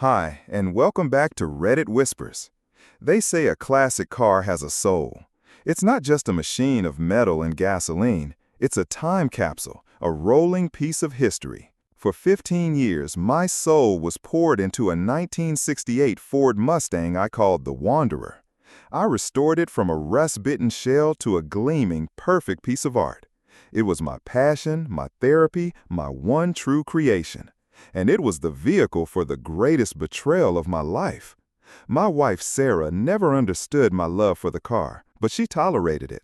Hi, and welcome back to Reddit Whispers. They say a classic car has a soul. It's not just a machine of metal and gasoline, it's a time capsule, a rolling piece of history. For 15 years, my soul was poured into a 1968 Ford Mustang I called the Wanderer. I restored it from a rust-bitten shell to a gleaming, perfect piece of art. It was my passion, my therapy, my one true creation. And it was the vehicle for the greatest betrayal of my life. My wife, Sarah, never understood my love for the car, but she tolerated it.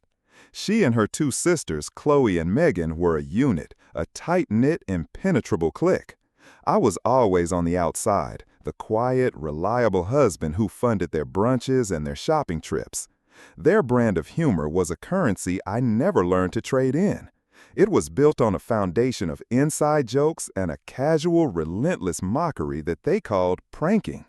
She and her two sisters, Chloe and Megan, were a unit, a tight-knit, impenetrable clique. I was always on the outside, the quiet, reliable husband who funded their brunches and their shopping trips. Their brand of humor was a currency I never learned to trade in. It was built on a foundation of inside jokes and a casual, relentless mockery that they called pranking.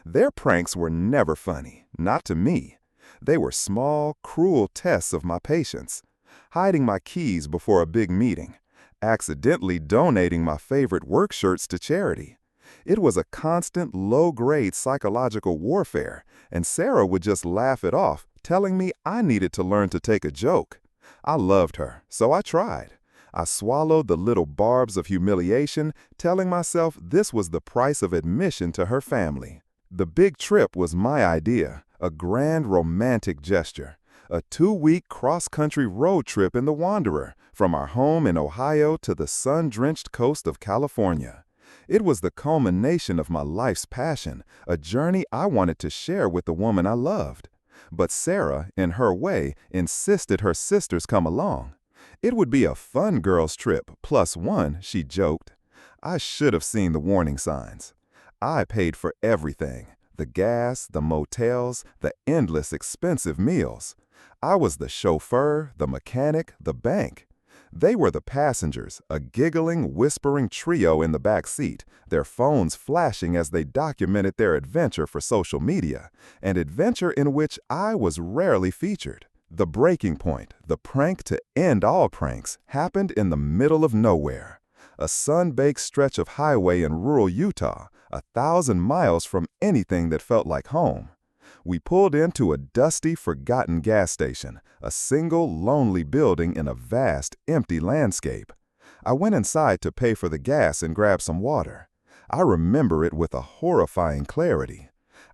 Their pranks were never funny, not to me. They were small, cruel tests of my patience. Hiding my keys before a big meeting. Accidentally donating my favorite work shirts to charity. It was a constant, low-grade psychological warfare, and Sarah would just laugh it off, telling me I needed to learn to take a joke. I loved her, so I tried. I swallowed the little barbs of humiliation, telling myself this was the price of admission to her family. The big trip was my idea, a grand romantic gesture. A 2-week cross-country road trip in the Wanderer, from our home in Ohio to the sun-drenched coast of California. It was the culmination of my life's passion, a journey I wanted to share with the woman I loved. But Sarah, in her way, insisted her sisters come along. It would be a fun girls' trip, +1, she joked. I should have seen the warning signs. I paid for everything, the gas, the motels, the endless expensive meals. I was the chauffeur, the mechanic, the bank. They were the passengers, a giggling, whispering trio in the back seat, their phones flashing as they documented their adventure for social media, an adventure in which I was rarely featured. The breaking point, the prank to end all pranks, happened in the middle of nowhere. A sun-baked stretch of highway in rural Utah, 1,000 miles from anything that felt like home. We pulled into a dusty, forgotten gas station, a single, lonely building in a vast, empty landscape. I went inside to pay for the gas and grab some water. I remember it with a horrifying clarity.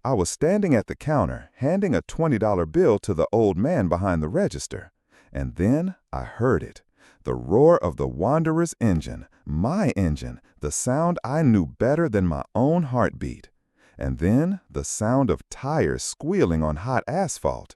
I was standing at the counter, handing a $20 bill to the old man behind the register. And then I heard it. The roar of the Wanderer's engine, my engine, the sound I knew better than my own heartbeat. And then the sound of tires squealing on hot asphalt.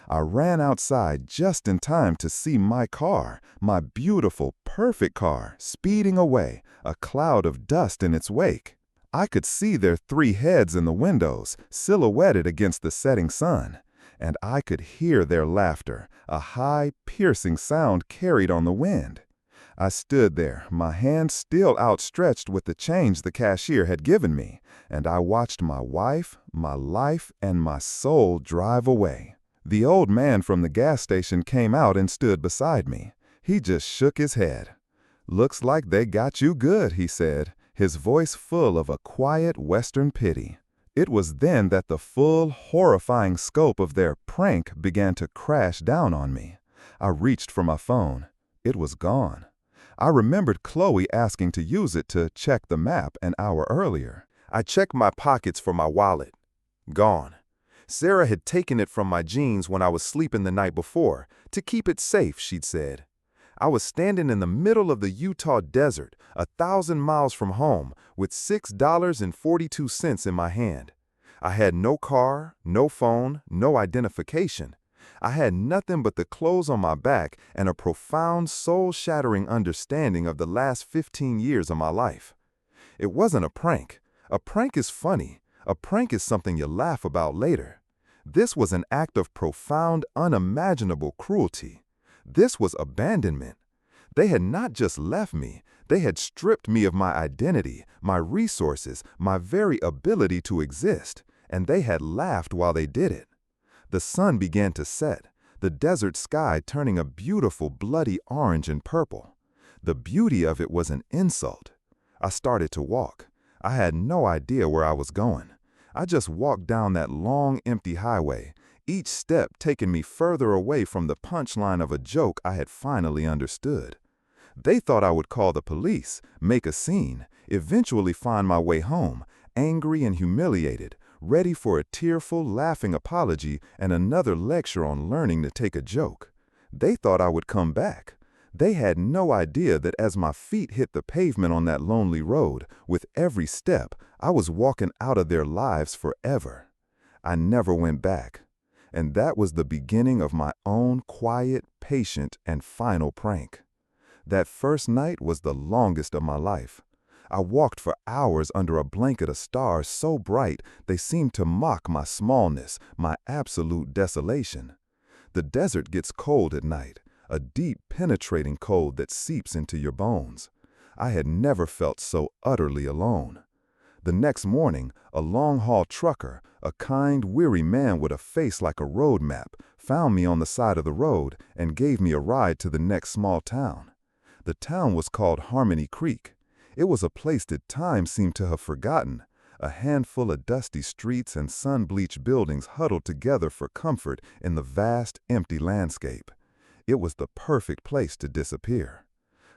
I ran outside just in time to see my car, my beautiful, perfect car, speeding away, a cloud of dust in its wake. I could see their 3 heads in the windows, silhouetted against the setting sun. And I could hear their laughter, a high, piercing sound carried on the wind. I stood there, my hand still outstretched with the change the cashier had given me, and I watched my wife, my life, and my soul drive away. The old man from the gas station came out and stood beside me. He just shook his head. "Looks like they got you good," he said, his voice full of a quiet Western pity. It was then that the full, horrifying scope of their prank began to crash down on me. I reached for my phone. It was gone. I remembered Chloe asking to use it to check the map an hour earlier. I checked my pockets for my wallet. Gone. Sarah had taken it from my jeans when I was sleeping the night before, to keep it safe, she'd said. I was standing in the middle of the Utah desert, 1,000 miles from home, with $6.42 in my hand. I had no car, no phone, no identification. I had nothing but the clothes on my back and a profound, soul-shattering understanding of the last 15 years of my life. It wasn't a prank. A prank is funny. A prank is something you laugh about later. This was an act of profound, unimaginable cruelty. This was abandonment. They had not just left me, they had stripped me of my identity, my resources, my very ability to exist, and they had laughed while they did it. The sun began to set, the desert sky turning a beautiful bloody orange and purple. The beauty of it was an insult. I started to walk. I had no idea where I was going. I just walked down that long, empty highway, each step taking me further away from the punchline of a joke I had finally understood. They thought I would call the police, make a scene, eventually find my way home, angry and humiliated, ready for a tearful, laughing apology and another lecture on learning to take a joke. They thought I would come back. They had no idea that as my feet hit the pavement on that lonely road, with every step, I was walking out of their lives forever. I never went back. And that was the beginning of my own quiet, patient, and final prank. That first night was the longest of my life. I walked for hours under a blanket of stars so bright they seemed to mock my smallness, my absolute desolation. The desert gets cold at night, a deep, penetrating cold that seeps into your bones. I had never felt so utterly alone. The next morning, a long-haul trucker, a kind, weary man with a face like a road map, found me on the side of the road and gave me a ride to the next small town. The town was called Harmony Creek. It was a place that time seemed to have forgotten, a handful of dusty streets and sun-bleached buildings huddled together for comfort in the vast, empty landscape. It was the perfect place to disappear.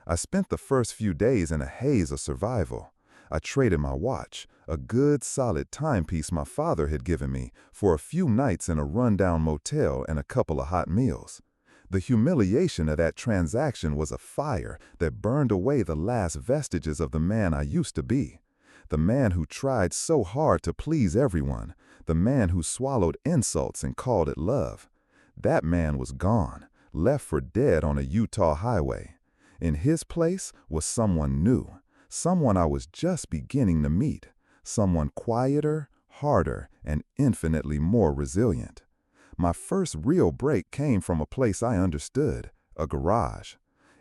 I spent the first few days in a haze of survival. I traded my watch, a good, solid timepiece my father had given me, for a few nights in a rundown motel and a couple of hot meals. The humiliation of that transaction was a fire that burned away the last vestiges of the man I used to be. The man who tried so hard to please everyone, the man who swallowed insults and called it love. That man was gone, left for dead on a Utah highway. In his place was someone new, someone I was just beginning to meet, someone quieter, harder, and infinitely more resilient. My first real break came from a place I understood, a garage.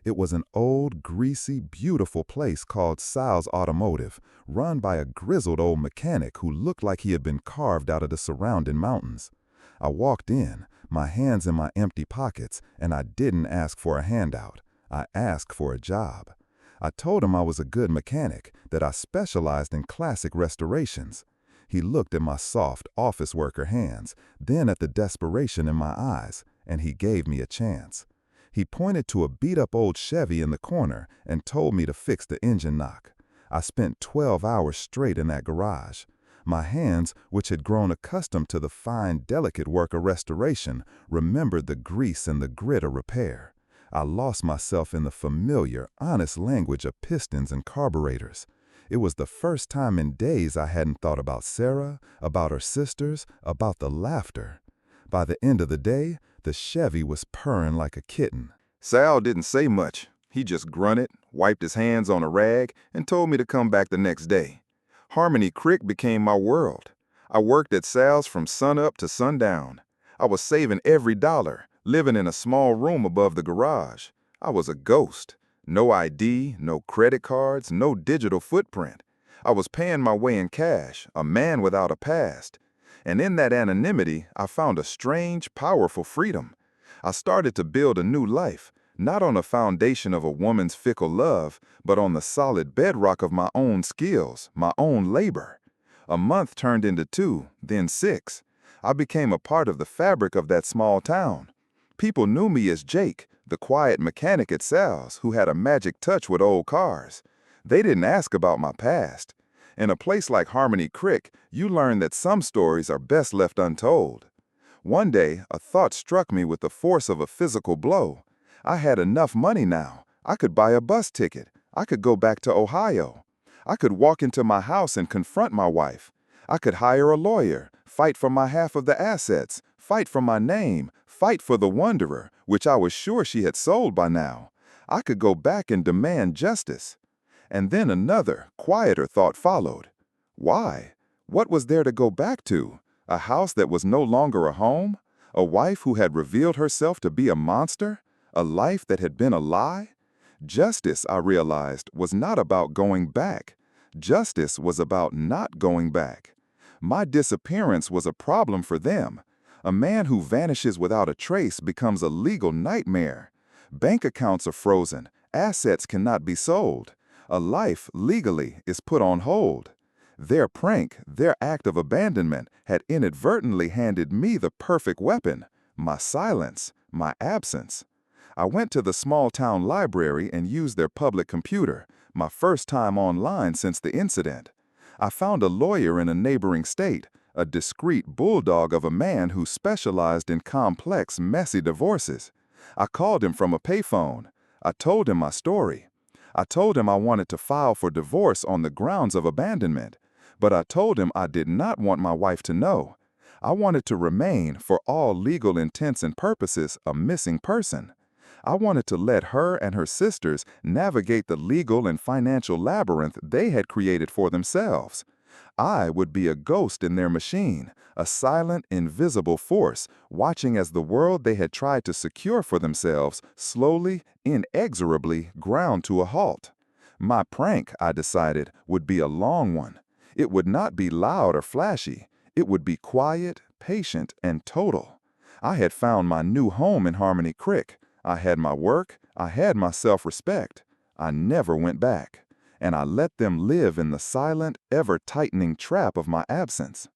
It was an old, greasy, beautiful place called Sal's Automotive, run by a grizzled old mechanic who looked like he had been carved out of the surrounding mountains. I walked in, my hands in my empty pockets, and I didn't ask for a handout. I asked for a job. I told him I was a good mechanic, that I specialized in classic restorations. He looked at my soft, office worker hands, then at the desperation in my eyes, and he gave me a chance. He pointed to a beat-up old Chevy in the corner and told me to fix the engine knock. I spent 12 hours straight in that garage. My hands, which had grown accustomed to the fine, delicate work of restoration, remembered the grease and the grit of repair. I lost myself in the familiar, honest language of pistons and carburetors. It was the first time in days I hadn't thought about Sarah, about her sisters, about the laughter. By the end of the day, the Chevy was purring like a kitten. Sal didn't say much. He just grunted, wiped his hands on a rag, and told me to come back the next day. Harmony Creek became my world. I worked at Sal's from sunup to sundown. I was saving every dollar, living in a small room above the garage. I was a ghost. No ID, no credit cards, no digital footprint. I was paying my way in cash, a man without a past. And in that anonymity, I found a strange, powerful freedom. I started to build a new life, not on a foundation of a woman's fickle love, but on the solid bedrock of my own skills, my own labor. A month turned into 2, then 6. I became a part of the fabric of that small town. People knew me as Jake, the quiet mechanic at Sal's who had a magic touch with old cars. They didn't ask about my past. In a place like Harmony Creek, you learn that some stories are best left untold. One day, a thought struck me with the force of a physical blow. I had enough money now. I could buy a bus ticket. I could go back to Ohio. I could walk into my house and confront my wife. I could hire a lawyer, fight for my half of the assets, fight for my name, fight for the Wanderer, which I was sure she had sold by now. I could go back and demand justice. And then another, quieter thought followed. Why? What was there to go back to? A house that was no longer a home? A wife who had revealed herself to be a monster? A life that had been a lie? Justice, I realized, was not about going back. Justice was about not going back. My disappearance was a problem for them. A man who vanishes without a trace becomes a legal nightmare. Bank accounts are frozen. Assets cannot be sold. A life, legally, is put on hold. Their prank, their act of abandonment, had inadvertently handed me the perfect weapon: my silence, my absence. I went to the small-town library and used their public computer, my first time online since the incident. I found a lawyer in a neighboring state, a discreet bulldog of a man who specialized in complex, messy divorces. I called him from a payphone. I told him my story. I told him I wanted to file for divorce on the grounds of abandonment, but I told him I did not want my wife to know. I wanted to remain, for all legal intents and purposes, a missing person. I wanted to let her and her sisters navigate the legal and financial labyrinth they had created for themselves. I would be a ghost in their machine, a silent, invisible force, watching as the world they had tried to secure for themselves slowly, inexorably ground to a halt. My prank, I decided, would be a long one. It would not be loud or flashy. It would be quiet, patient, and total. I had found my new home in Harmony Creek. I had my work, I had my self-respect. I never went back, and I let them live in the silent, ever-tightening trap of my absence.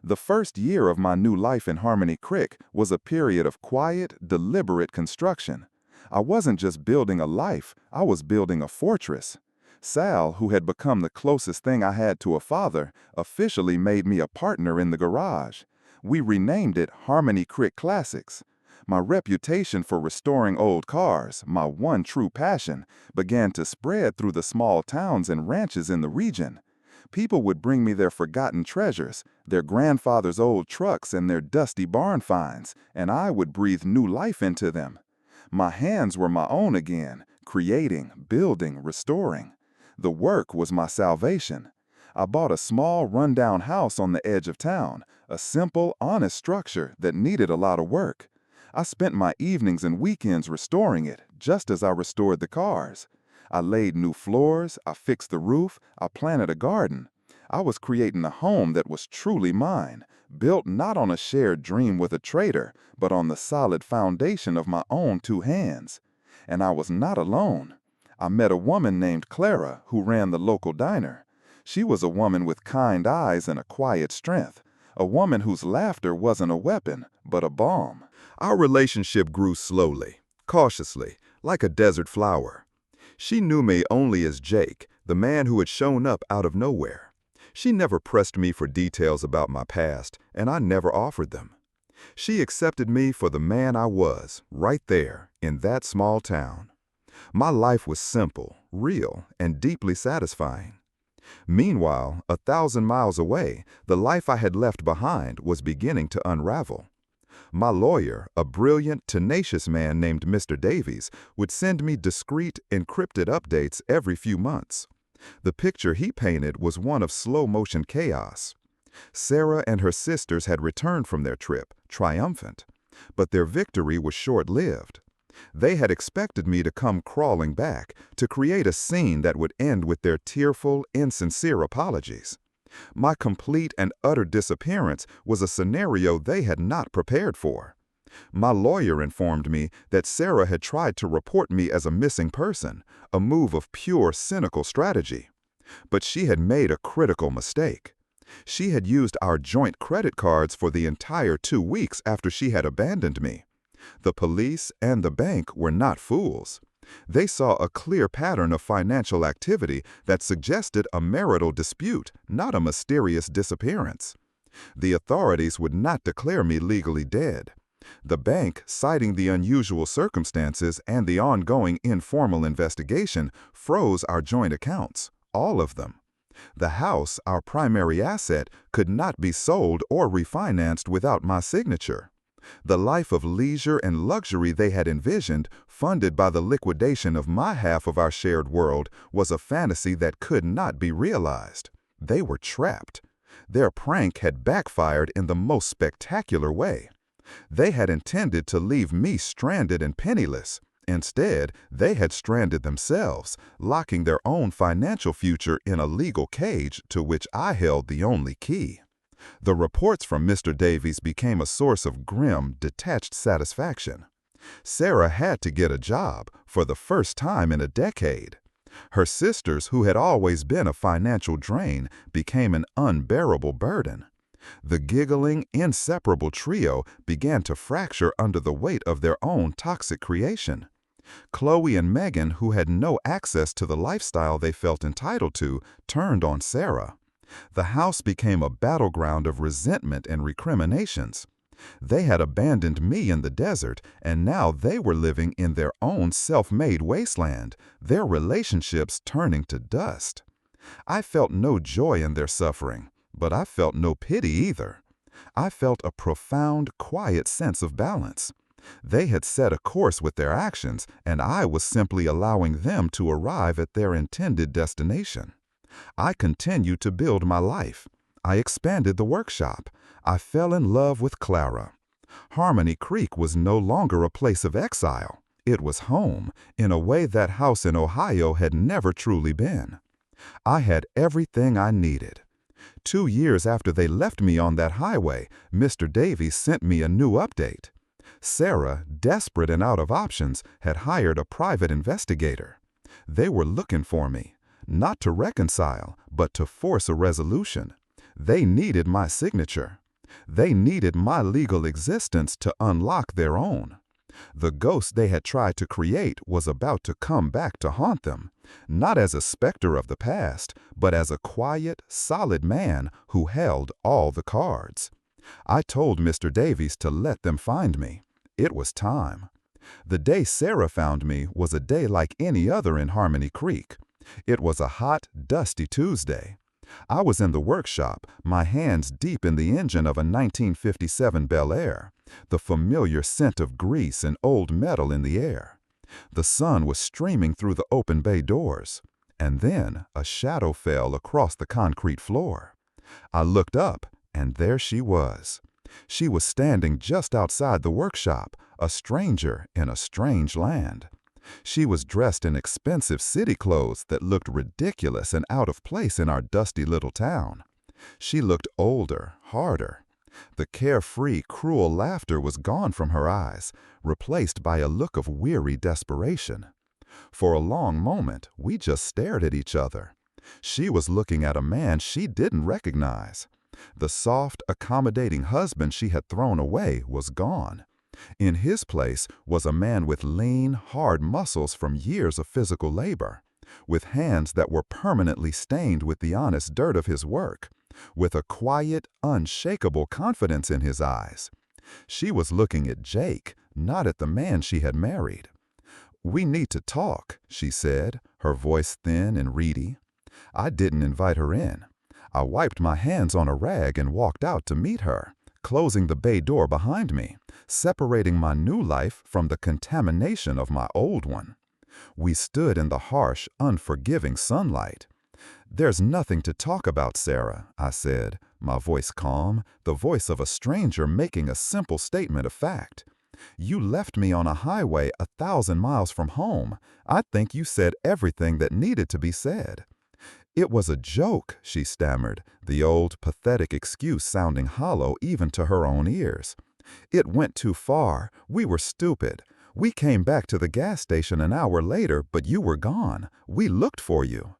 The first year of my new life in Harmony Creek was a period of quiet, deliberate construction. I wasn't just building a life, I was building a fortress. Sal, who had become the closest thing I had to a father, officially made me a partner in the garage. We renamed it Harmony Creek Classics. My reputation for restoring old cars, my one true passion, began to spread through the small towns and ranches in the region. People would bring me their forgotten treasures, their grandfather's old trucks and their dusty barn finds, and I would breathe new life into them. My hands were my own again, creating, building, restoring. The work was my salvation. I bought a small, rundown house on the edge of town, a simple, honest structure that needed a lot of work. I spent my evenings and weekends restoring it, just as I restored the cars. I laid new floors, I fixed the roof, I planted a garden. I was creating a home that was truly mine, built not on a shared dream with a trader, but on the solid foundation of my own two hands. And I was not alone. I met a woman named Clara who ran the local diner. She was a woman with kind eyes and a quiet strength, a woman whose laughter wasn't a weapon, but a balm. Our relationship grew slowly, cautiously, like a desert flower. She knew me only as Jake, the man who had shown up out of nowhere. She never pressed me for details about my past, and I never offered them. She accepted me for the man I was, right there, in that small town. My life was simple, real, and deeply satisfying. Meanwhile, 1,000 miles away, the life I had left behind was beginning to unravel. My lawyer, a brilliant, tenacious man named Mr. Davies, would send me discreet, encrypted updates every few months. The picture he painted was one of slow-motion chaos. Sarah and her sisters had returned from their trip, triumphant. But their victory was short-lived. They had expected me to come crawling back, to create a scene that would end with their tearful, insincere apologies. My complete and utter disappearance was a scenario they had not prepared for. My lawyer informed me that Sarah had tried to report me as a missing person, a move of pure, cynical strategy. But she had made a critical mistake. She had used our joint credit cards for the entire 2 weeks after she had abandoned me. The police and the bank were not fools. They saw a clear pattern of financial activity that suggested a marital dispute, not a mysterious disappearance. The authorities would not declare me legally dead. The bank, citing the unusual circumstances and the ongoing informal investigation, froze our joint accounts, all of them. The house, our primary asset, could not be sold or refinanced without my signature. The life of leisure and luxury they had envisioned, funded by the liquidation of my half of our shared world, was a fantasy that could not be realized. They were trapped. Their prank had backfired in the most spectacular way. They had intended to leave me stranded and penniless. Instead, they had stranded themselves, locking their own financial future in a legal cage to which I held the only key. The reports from Mr. Davies became a source of grim, detached satisfaction. Sarah had to get a job, for the first time in a decade. Her sisters, who had always been a financial drain, became an unbearable burden. The giggling, inseparable trio began to fracture under the weight of their own toxic creation. Chloe and Megan, who had no access to the lifestyle they felt entitled to, turned on Sarah. The house became a battleground of resentment and recriminations. They had abandoned me in the desert, and now they were living in their own self-made wasteland, their relationships turning to dust. I felt no joy in their suffering, but I felt no pity either. I felt a profound, quiet sense of balance. They had set a course with their actions, and I was simply allowing them to arrive at their intended destination. I continued to build my life. I expanded the workshop. I fell in love with Clara. Harmony Creek was no longer a place of exile. It was home, in a way that house in Ohio had never truly been. I had everything I needed. 2 years after they left me on that highway, Mr. Davies sent me a new update. Sarah, desperate and out of options, had hired a private investigator. They were looking for me, not to reconcile, but to force a resolution. They needed my signature. They needed my legal existence to unlock their own. The ghost they had tried to create was about to come back to haunt them, not as a specter of the past, but as a quiet, solid man who held all the cards. I told Mr. Davies to let them find me. It was time. The day Sarah found me was a day like any other in Harmony Creek. It was a hot, dusty Tuesday. I was in the workshop, my hands deep in the engine of a 1957 Bel Air, the familiar scent of grease and old metal in the air. The sun was streaming through the open bay doors, and then a shadow fell across the concrete floor. I looked up, and there she was. She was standing just outside the workshop, a stranger in a strange land. She was dressed in expensive city clothes that looked ridiculous and out of place in our dusty little town. She looked older, harder. The carefree, cruel laughter was gone from her eyes, replaced by a look of weary desperation. For a long moment, we just stared at each other. She was looking at a man she didn't recognize. The soft, accommodating husband she had thrown away was gone. In his place was a man with lean, hard muscles from years of physical labor, with hands that were permanently stained with the honest dirt of his work, with a quiet, unshakable confidence in his eyes. She was looking at Jake, not at the man she had married. "We need to talk," she said, her voice thin and reedy. I didn't invite her in. I wiped my hands on a rag and walked out to meet her, closing the bay door behind me, separating my new life from the contamination of my old one. We stood in the harsh, unforgiving sunlight. "There's nothing to talk about, Sarah," I said, my voice calm, the voice of a stranger making a simple statement of fact. "You left me on a highway 1,000 miles from home. I think you said everything that needed to be said." "It was a joke," she stammered, the old, pathetic excuse sounding hollow even to her own ears. "It went too far. We were stupid. We came back to the gas station an hour later, but you were gone. We looked for you."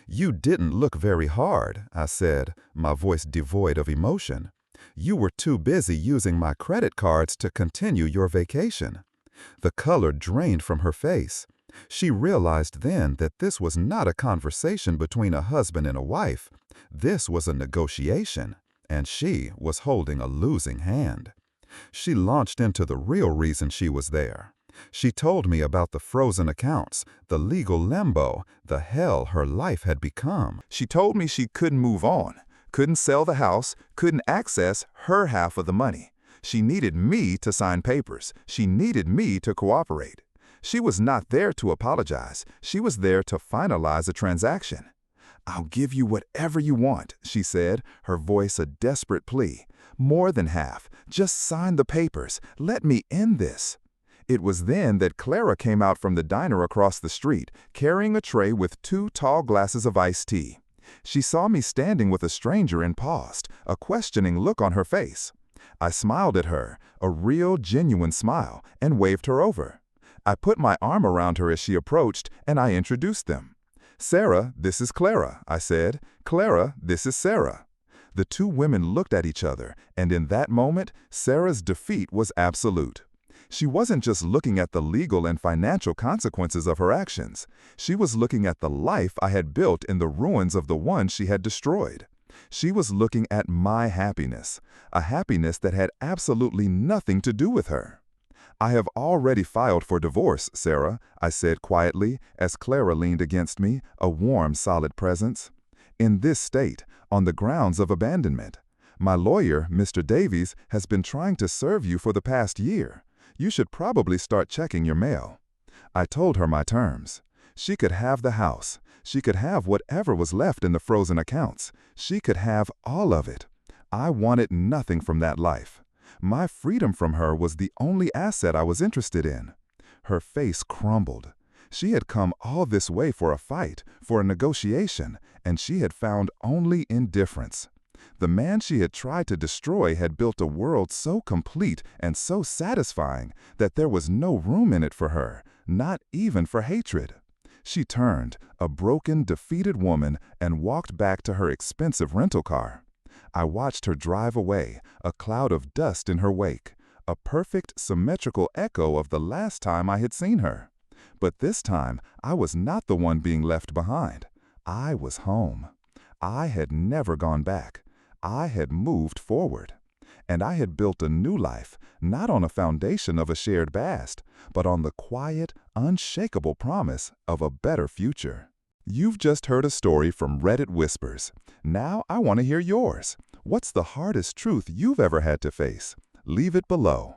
"You didn't look very hard," I said, my voice devoid of emotion. "You were too busy using my credit cards to continue your vacation." The color drained from her face. She realized then that this was not a conversation between a husband and a wife. This was a negotiation, and she was holding a losing hand. She launched into the real reason she was there. She told me about the frozen accounts, the legal limbo, the hell her life had become. She told me she couldn't move on, couldn't sell the house, couldn't access her half of the money. She needed me to sign papers. She needed me to cooperate. She was not there to apologize. She was there to finalize a transaction. "I'll give you whatever you want," she said, her voice a desperate plea. "More than half. Just sign the papers. Let me end this." It was then that Clara came out from the diner across the street, carrying a tray with 2 tall glasses of iced tea. She saw me standing with a stranger and paused, a questioning look on her face. I smiled at her, a real, genuine smile, and waved her over. I put my arm around her as she approached, and I introduced them. "Sarah, this is Clara," I said. "Clara, this is Sarah." The two women looked at each other, and in that moment, Sarah's defeat was absolute. She wasn't just looking at the legal and financial consequences of her actions. She was looking at the life I had built in the ruins of the one she had destroyed. She was looking at my happiness, a happiness that had absolutely nothing to do with her. "I have already filed for divorce, Sarah," I said quietly as Clara leaned against me, a warm, solid presence. "In this state, on the grounds of abandonment. My lawyer, Mr. Davies, has been trying to serve you for the past year. You should probably start checking your mail." I told her my terms. She could have the house. She could have whatever was left in the frozen accounts. She could have all of it. I wanted nothing from that life. My freedom from her was the only asset I was interested in. Her face crumbled. She had come all this way for a fight, for a negotiation, and she had found only indifference. The man she had tried to destroy had built a world so complete and so satisfying that there was no room in it for her, not even for hatred. She turned, a broken, defeated woman, and walked back to her expensive rental car. I watched her drive away, a cloud of dust in her wake, a perfect, symmetrical echo of the last time I had seen her. But this time, I was not the one being left behind. I was home. I had never gone back. I had moved forward. And I had built a new life, not on a foundation of a shared past, but on the quiet, unshakable promise of a better future. You've just heard a story from Reddit Whispers. Now I want to hear yours. What's the hardest truth you've ever had to face? Leave it below.